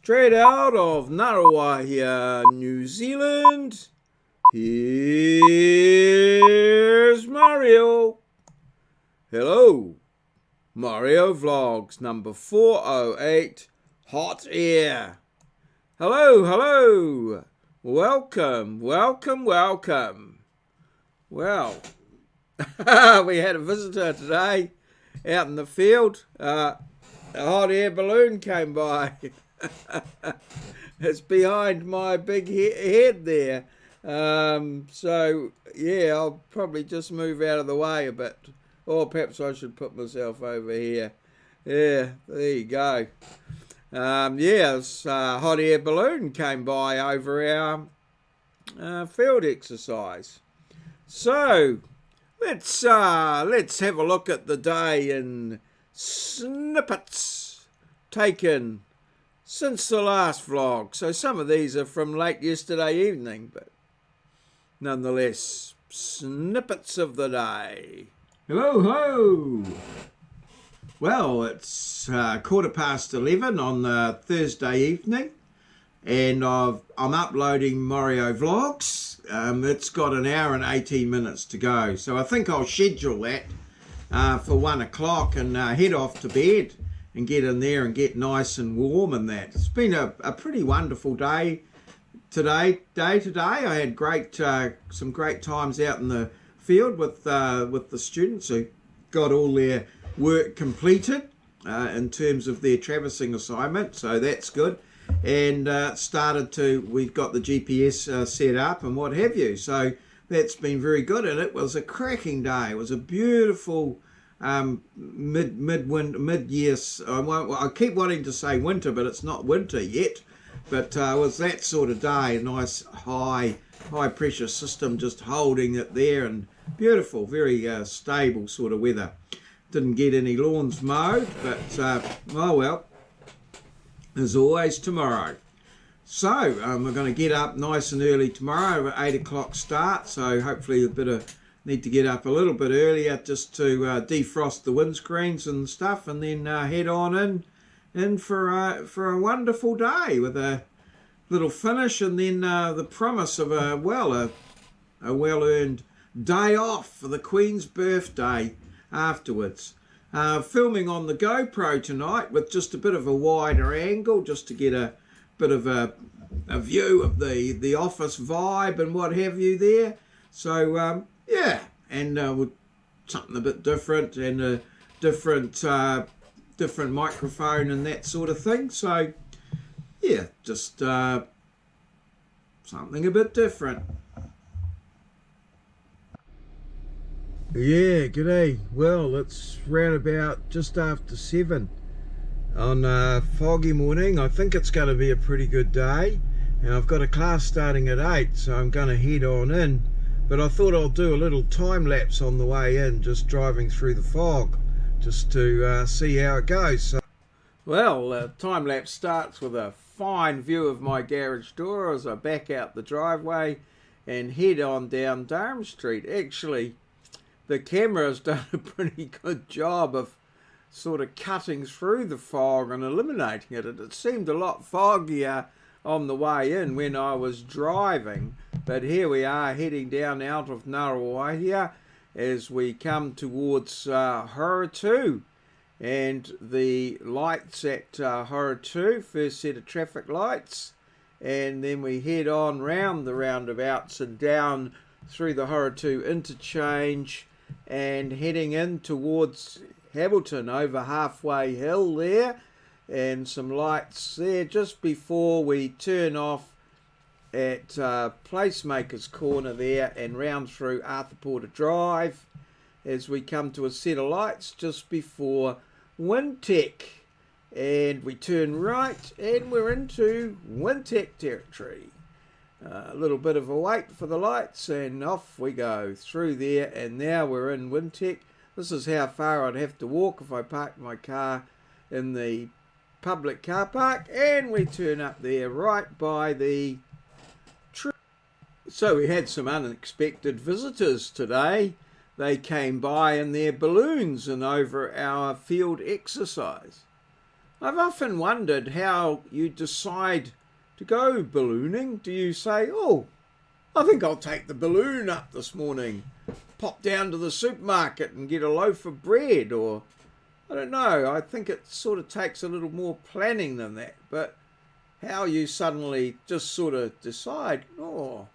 Straight out of Ngaruahia, New Zealand, here's Maurieo. Hello, Maurieo Vlogs number 408, Hot Air. Hello. Welcome. Well, we had a visitor today out in the field. A hot air balloon came by. It's behind my big head there. So, yeah, I'll probably just move out of the way a bit. Or perhaps I should put myself over here. Yeah, there you go. This hot air balloon came by over our field exercise. So, let's have a look at the day in snippets taken since the last vlog. So some of these are from late yesterday evening, but nonetheless, snippets of the day. Hello. Well, it's 11:15 on Thursday evening, and I'm uploading Maurieo Vlogs. It's got an hour and 18 minutes to go, so I think I'll schedule that for 1 o'clock and head off to bed and get in there and get nice and warm and that. It's been a pretty wonderful day today. I had some great times out in the field with the students who got all their work completed in terms of their traversing assignment, so that's good. And we've got the GPS set up and what have you, so that's been very good. And it was a cracking day. It was a beautiful mid-year. I keep wanting to say winter, but it's not winter yet. But it was that sort of day, a nice high pressure system just holding it there, and beautiful, very stable sort of weather. Didn't get any lawns mowed, but oh well, there's always tomorrow. So we're going to get up nice and early tomorrow, 8 o'clock start, so hopefully need to get up a little bit earlier just to defrost the windscreens and stuff, and then head on in for a wonderful day with a little finish, and then the promise of a well-earned day off for the Queen's birthday afterwards. Filming on the GoPro tonight with just a bit of a wider angle, just to get a bit of a view of the office vibe and what have you there. So yeah, and with something a bit different, and a different microphone and that sort of thing. So yeah, just something a bit different. Yeah, g'day. Well, it's round about just after 7 on a foggy morning. I think it's going to be a pretty good day. And I've got a class starting at 8, so I'm going to head on in. But I thought I'll do a little time lapse on the way in, just driving through the fog, just to see how it goes. So, well, the time lapse starts with a fine view of my garage door as I back out the driveway and head on down Durham Street. Actually, the camera's done a pretty good job of sort of cutting through the fog and eliminating it. It seemed a lot foggier on the way in when I was driving, but here we are heading down out of Ngaruahia as we come towards Horatū, and the lights at Horatū, first set of traffic lights, and then we head on round the roundabouts and down through the Horatū interchange and heading in towards Hamilton over Halfway Hill there, and some lights there just before we turn off at Placemaker's Corner there and round through Arthur Porter Drive as we come to a set of lights just before Wintec, and we turn right and we're into Wintec territory. A little bit of a wait for the lights and off we go through there, and now we're in Wintec. This is how far I'd have to walk if I parked my car in the public car park, and we turn up there right by the tree. So we had some unexpected visitors today. They came by in their balloons and over our field exercise. I've often wondered how you decide to go ballooning. Do you say, oh, I think I'll take the balloon up this morning, pop down to the supermarket and get a loaf of bread, or I don't know. I think it sort of takes a little more planning than that. But how you suddenly just sort of decide, oh,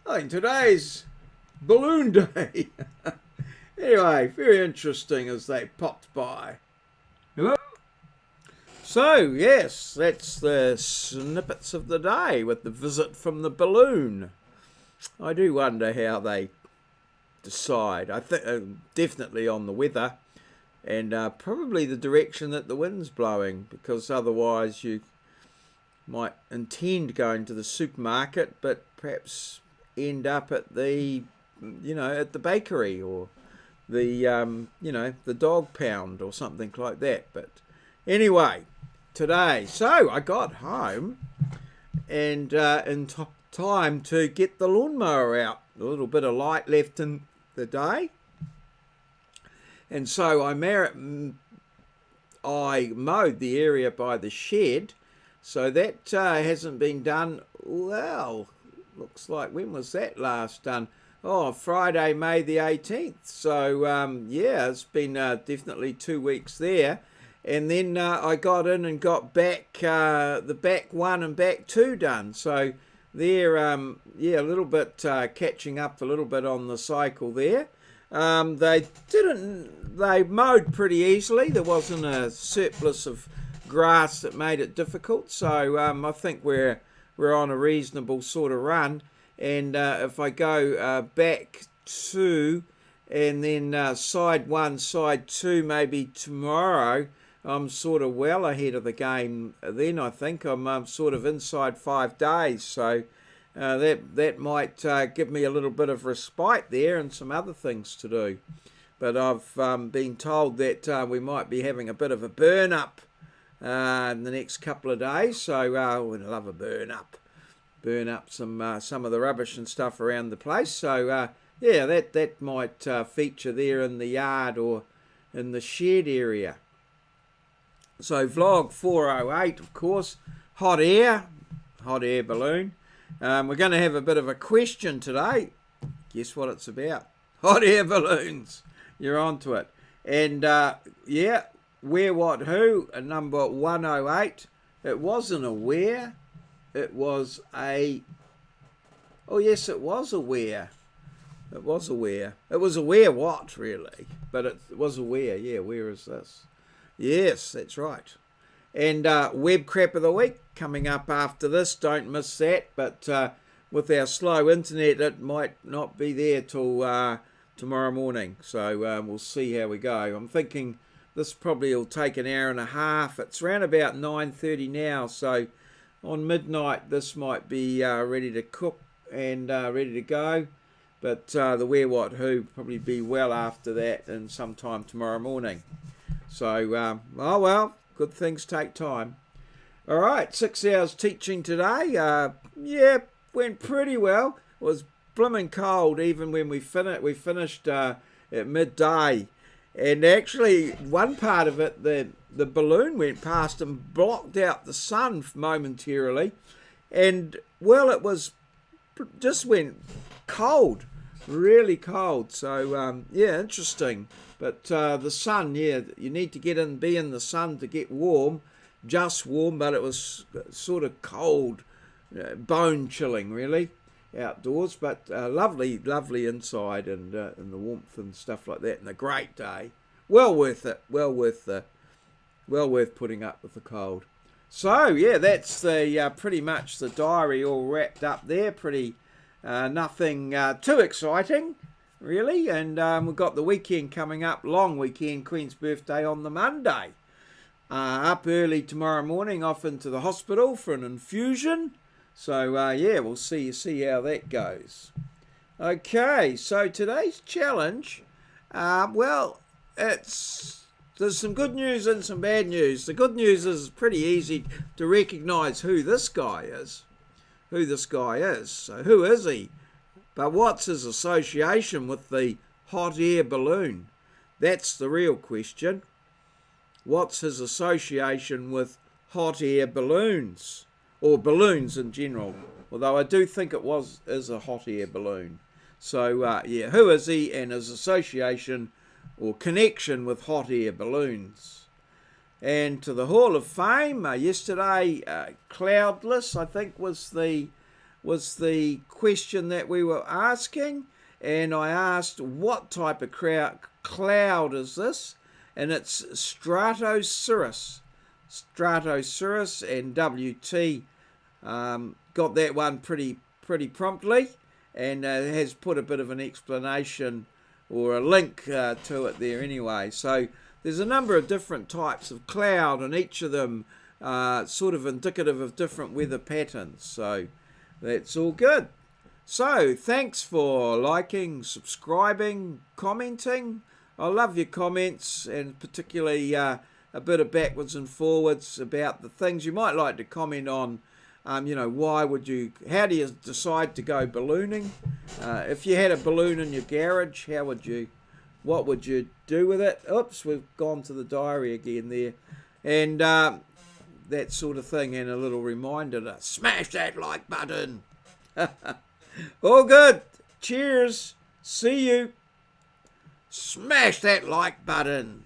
I think today's balloon day. Anyway, very interesting as they popped by. Hello? So, yes, that's the snippets of the day with the visit from the balloon. I do wonder how they decide. I think definitely on the weather and probably the direction that the wind's blowing, because otherwise you might intend going to the supermarket but perhaps end up at the, at the bakery or the, the dog pound or something like that. But anyway, today, so I got home and in time to get the lawnmower out. A little bit of light left in the day, and so I mowed the area by the shed, so that hasn't been done. Well, looks like, when was that last done? Oh, Friday, May the 18th. So yeah, it's been definitely 2 weeks there. And then I got in and got back the back 1 and back 2 done. So they're yeah, a little bit catching up a little bit on the cycle there. They mowed pretty easily. There wasn't a surplus of grass that made it difficult. So I think we're on a reasonable sort of run. And if I go back 2 and then side 1, side 2 maybe tomorrow, I'm sort of well ahead of the game then. I think I'm sort of inside 5 days, so that might give me a little bit of respite there and some other things to do. But I've been told that we might be having a bit of a burn up in the next couple of days, so we'd love a burn up some of the rubbish and stuff around the place. So yeah, that might feature there in the yard or in the shed area. So vlog 408, of course, hot air balloon. We're going to have a bit of a question today. Guess what it's about? Hot air balloons. You're onto it. And yeah, where, what, who, number 108. It wasn't a where. It was a... Oh, yes, it was a where. It was a where. It was a where what, really. But it was a where. Yeah, where is this? Yes, that's right. And web crap of the week coming up after this. Don't miss that. But with our slow internet, it might not be there till tomorrow morning. So we'll see how we go. I'm thinking this probably will take an hour and a half. It's around about 9:30 now. So on midnight, this might be ready to cook and ready to go. But the where, what, who probably be well after that and sometime tomorrow morning. So, oh well, good things take time. All right, 6 hours teaching today. Yeah, went pretty well. It was blooming cold even when we finished at midday. And actually, one part of it, the balloon went past and blocked out the sun momentarily. And, well, it just went cold, really cold. So, yeah, interesting. But the sun, yeah, you need to be in the sun to get warm, just warm, but it was sort of cold, bone chilling, really, outdoors. But lovely inside and the warmth and stuff like that, and a great day. Well worth it. Well worth putting up with the cold. So yeah, that's the pretty much the diary all wrapped up there. Pretty nothing too exciting, really. And we've got the weekend coming up, long weekend, Queen's birthday on the Monday. Up early tomorrow morning, off into the hospital for an infusion. So yeah, we'll see how that goes. Okay, so today's challenge, well, there's some good news and some bad news. The good news is it's pretty easy to recognise who this guy is. So who is he? But what's his association with the hot air balloon? That's the real question. what's his association with hot air balloons, or balloons in general, although I do think it is a hot air balloon. So yeah, who is he and his association or connection with hot air balloons? And to the Hall of Fame yesterday, cloudless I think was the question that we were asking, and I asked what type of cloud is this, and it's Stratocirrus, and WT got that one pretty promptly, and has put a bit of an explanation or a link to it there anyway. So there's a number of different types of cloud, and each of them sort of indicative of different weather patterns. So that's all good. So thanks for liking, subscribing, commenting. I love your comments, and particularly a bit of backwards and forwards about the things you might like to comment on. How do you decide to go ballooning? If you had a balloon in your garage, what would you do with it? Oops, we've gone to the diary again there. And that sort of thing, and a little reminder to smash that like button. All good. Cheers. See you. Smash that like button.